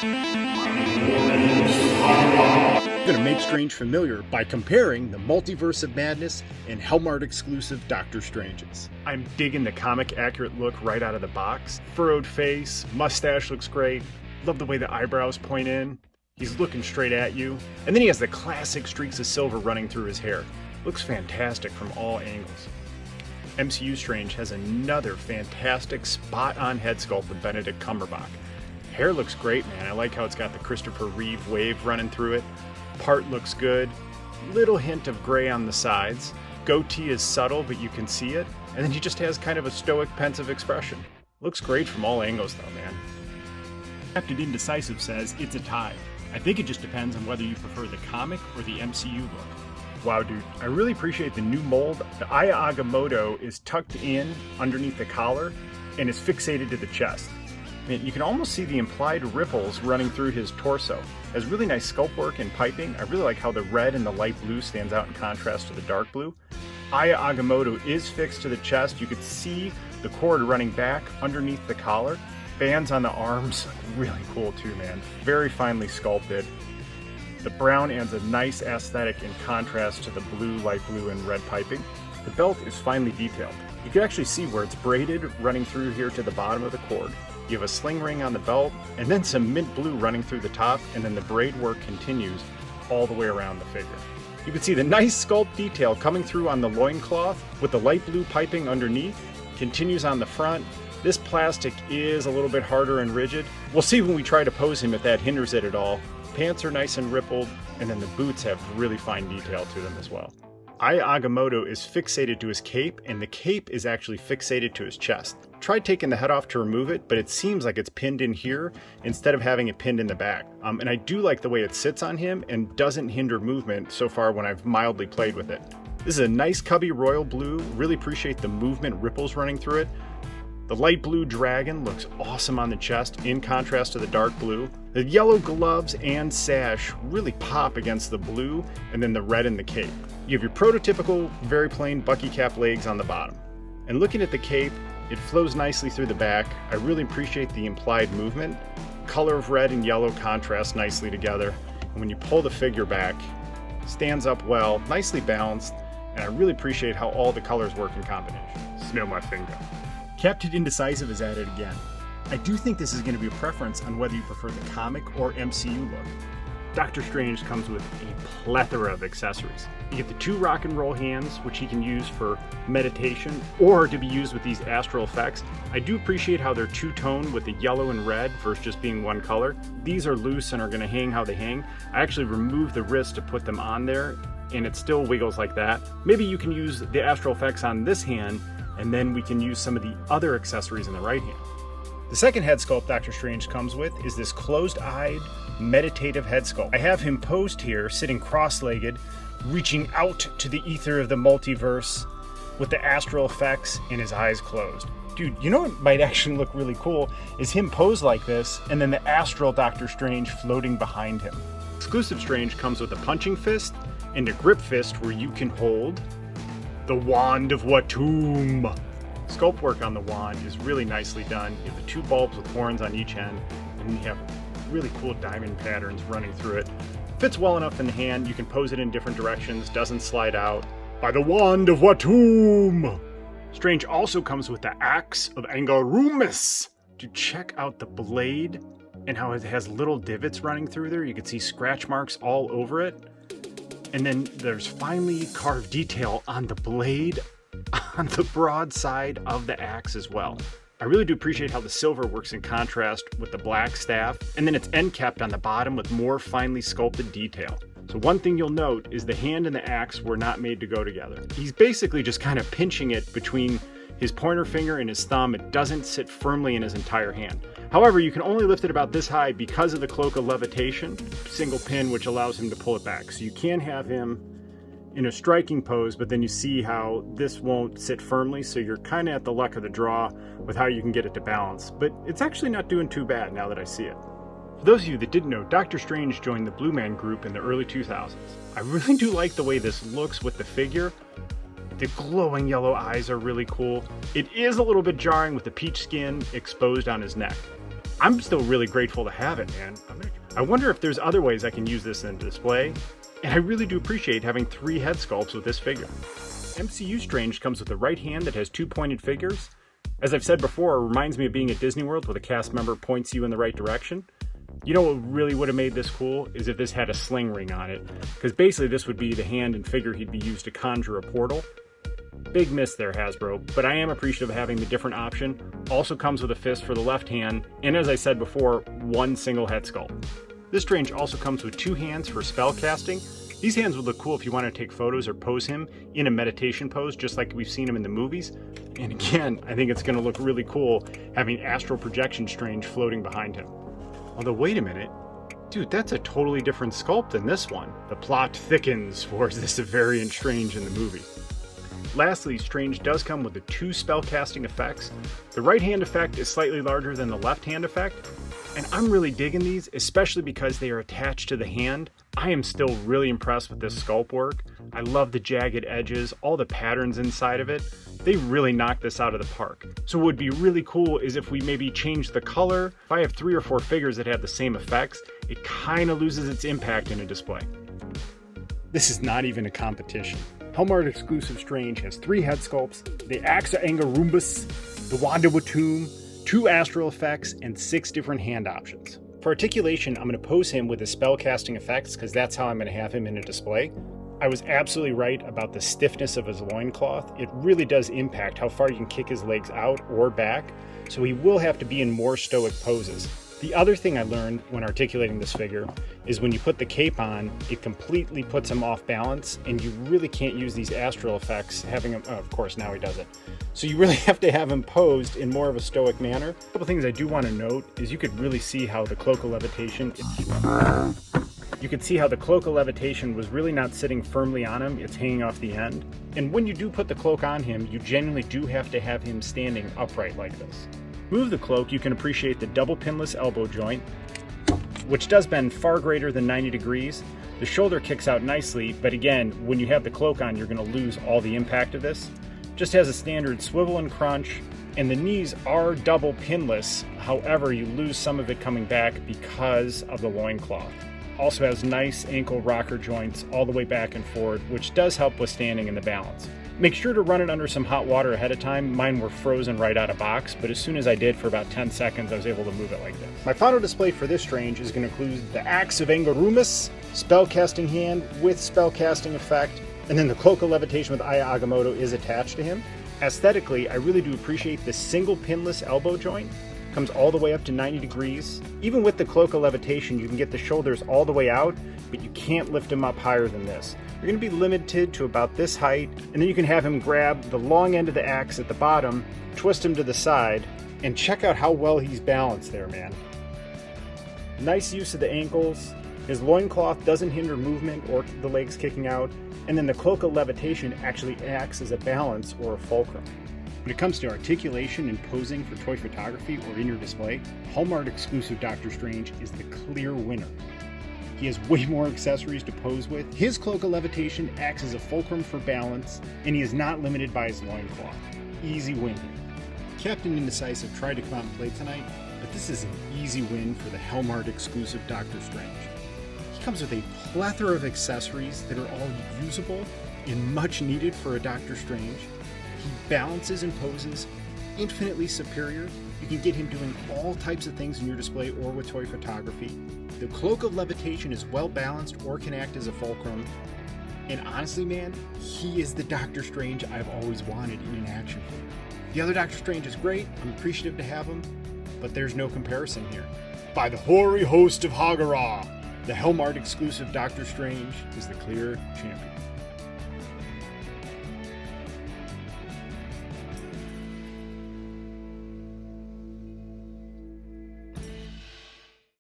We're going to make Strange familiar by comparing the Multiverse of Madness and Hellmart exclusive Doctor Stranges. I'm digging the comic accurate look right out of the box. Furrowed face, mustache looks great. Love the way the eyebrows point in. He's looking straight at you. And then he has the classic streaks of silver running through his hair. Looks fantastic from all angles. MCU Strange has another fantastic spot-on head sculpt with Benedict Cumberbatch. Hair looks great, man. I like how it's got the Christopher Reeve wave running through it. Part looks good. Little hint of gray on the sides. Goatee is subtle, but you can see it. And then he just has kind of a stoic, pensive expression. Looks great from all angles, though, man. Captain Indecisive says it's a tie. I think it just depends on whether you prefer the comic or the MCU look. Wow, dude. I really appreciate the new mold. The Aya Agamotto is tucked in underneath the collar and is fixated to the chest. Man, you can almost see the implied ripples running through his torso. Has really nice sculpt work and piping. I really like how the red and the light blue stands out in contrast to the dark blue. Aya Agamotto is fixed to the chest. You could see the cord running back underneath the collar. Bands on the arms, really cool too, man. Very finely sculpted. The brown adds a nice aesthetic in contrast to the blue, light blue, and red piping. The belt is finely detailed. You can actually see where it's braided running through here to the bottom of the cord. You have a sling ring on the belt, and then some mint blue running through the top, and then the braid work continues all the way around the figure. You can see the nice sculpt detail coming through on the loincloth with the light blue piping underneath, continues on the front. This plastic is a little bit harder and rigid. We'll see when we try to pose him if that hinders it at all. Pants are nice and rippled, and then the boots have really fine detail to them as well. Aya Agamotto is fixated to his cape, and the cape is actually fixated to his chest. Tried taking the head off to remove it, but it seems like it's pinned in here instead of having it pinned in the back. And I do like the way it sits on him and doesn't hinder movement so far when I've mildly played with it. This is a nice cubby royal blue. Really appreciate the movement ripples running through it. The light blue dragon looks awesome on the chest in contrast to the dark blue. The yellow gloves and sash really pop against the blue and then the red in the cape. You have your prototypical, very plain Bucky cap legs on the bottom. And looking at the cape, it flows nicely through the back. I really appreciate the implied movement. Color of red and yellow contrast nicely together. And when you pull the figure back, it stands up well, nicely balanced, and I really appreciate how all the colors work in combination. Smell my finger. Captain Indecisive is at it again. I do think this is going to be a preference on whether you prefer the comic or MCU look. Doctor Strange comes with a plethora of accessories. You get the two rock and roll hands, which he can use for meditation or to be used with these astral effects. I do appreciate how they're two-tone with the yellow and red versus just being one color. These are loose and are going to hang how they hang. I actually removed the wrist to put them on there, and it still wiggles like that. Maybe you can use the astral effects on this hand, and then we can use some of the other accessories in the right hand. The second head sculpt Doctor Strange comes with is this closed-eyed, meditative head sculpt. I have him posed here, sitting cross-legged, reaching out to the ether of the multiverse with the astral effects and his eyes closed. Dude, you know what might actually look really cool is him posed like this, and then the astral Doctor Strange floating behind him. Exclusive Strange comes with a punching fist and a grip fist where you can hold the Wand of Watum. Sculpt work on the wand is really nicely done. You have the two bulbs with horns on each end, and you have really cool diamond patterns running through it. Fits well enough in the hand. You can pose it in different directions, doesn't slide out. By the Wand of Watum! Strange also comes with the Axe of Angarumus. To check out the blade and how it has little divots running through there. You can see scratch marks all over it. And then there's finely carved detail on the blade on the broad side of the axe as well. I really do appreciate how the silver works in contrast with the black staff, and then it's end capped on the bottom with more finely sculpted detail. So one thing you'll note is the hand and the axe were not made to go together. He's basically just kind of pinching it between his pointer finger and his thumb. It doesn't sit firmly in his entire hand. However, you can only lift it about this high because of the cloak of levitation, single pin, which allows him to pull it back. So you can have him in a striking pose, but then you see how this won't sit firmly, so you're kind of at the luck of the draw with how you can get it to balance. But it's actually not doing too bad now that I see it. For those of you that didn't know, Doctor Strange joined the Blue Man Group in the early 2000s. I really do like the way this looks with the figure. The glowing yellow eyes are really cool. It is a little bit jarring with the peach skin exposed on his neck. I'm still really grateful to have it, man. I wonder if there's other ways I can use this in a display, and I really do appreciate having 3 head sculpts with this figure. MCU Strange comes with a right hand that has 2 pointed figures. As I've said before, it reminds me of being at Disney World where the cast member points you in the right direction. You know what really would have made this cool is if this had a sling ring on it, because basically this would be the hand and figure he'd be used to conjure a portal. Big miss there, Hasbro, but I am appreciative of having the different option. Also comes with a fist for the left hand, and as I said before, 1 single head sculpt. This Strange also comes with 2 hands for spell casting. These hands would look cool if you want to take photos or pose him in a meditation pose, just like we've seen him in the movies. And again, I think it's going to look really cool having Astral Projection Strange floating behind him. Although, wait a minute. Dude, that's a totally different sculpt than this one. The plot thickens for this variant Strange in the movie. Lastly, Strange does come with the 2 spellcasting effects. The right hand effect is slightly larger than the left hand effect, and I'm really digging these, especially because they are attached to the hand. I am still really impressed with this sculpt work. I love the jagged edges, all the patterns inside of it. They really knocked this out of the park. So what would be really cool is if we maybe change the color. If I have 3 or 4 figures that have the same effects, it kind of loses its impact in a display. This is not even a competition. Hellmart exclusive Strange has 3 head sculpts, the Axa Angarumbus, the Wanda Watum, 2 astral effects, and 6 different hand options. For articulation, I'm going to pose him with his spellcasting effects because that's how I'm going to have him in a display. I was absolutely right about the stiffness of his loincloth. It really does impact how far you can kick his legs out or back, so he will have to be in more stoic poses. The other thing I learned when articulating this figure is when you put the cape on, it completely puts him off balance, and you really can't use these astral effects having him, of course now he does it. So you really have to have him posed in more of a stoic manner. A couple things I do want to note is you could really see how the cloak of levitation was really not sitting firmly on him, it's hanging off the end. And when you do put the cloak on him, you genuinely do have to have him standing upright like this. Move the cloak, you can appreciate the double pinless elbow joint, which does bend far greater than 90 degrees. The shoulder kicks out nicely, but again, when you have the cloak on, you're going to lose all the impact of this. Just has a standard swivel and crunch, and the knees are double pinless. However, you lose some of it coming back because of the loincloth. Also has nice ankle rocker joints all the way back and forward, which does help with standing in the balance. Make sure to run it under some hot water ahead of time. Mine were frozen right out of box, but as soon as I did for about 10 seconds, I was able to move it like this. My final display for this Strange is going to include the Axe of Angarumbus, spellcasting hand with spellcasting effect, and then the Cloak of Levitation with Aya Agamotto is attached to him. Aesthetically, I really do appreciate the single pinless elbow joint. Comes all the way up to 90 degrees. Even with the Cloak of Levitation, you can get the shoulders all the way out, but you can't lift him up higher than this. You're going to be limited to about this height, and then you can have him grab the long end of the axe at the bottom, twist him to the side, and check out how well he's balanced there, man. Nice use of the ankles. His loincloth doesn't hinder movement or the legs kicking out, and then the Cloak of Levitation actually acts as a balance or a fulcrum. When it comes to articulation and posing for toy photography or in your display, Hallmark exclusive Doctor Strange is the clear winner. He has way more accessories to pose with. His Cloak of Levitation acts as a fulcrum for balance, and he is not limited by his loincloth. Easy win here. Captain Indecisive tried to come out and play tonight, but this is an easy win for the Hellmart exclusive Doctor Strange. He comes with a plethora of accessories that are all usable and much needed for a Doctor Strange. He balances and poses infinitely superior. You can get him doing all types of things in your display or with toy photography. The Cloak of Levitation is well balanced or can act as a fulcrum. And honestly, man, he is the Doctor Strange I've always wanted in an action figure. The other Doctor Strange is great, I'm appreciative to have him, but there's no comparison here. By the hoary host of Hagarah, the Hellmart exclusive Doctor Strange is the clear champion.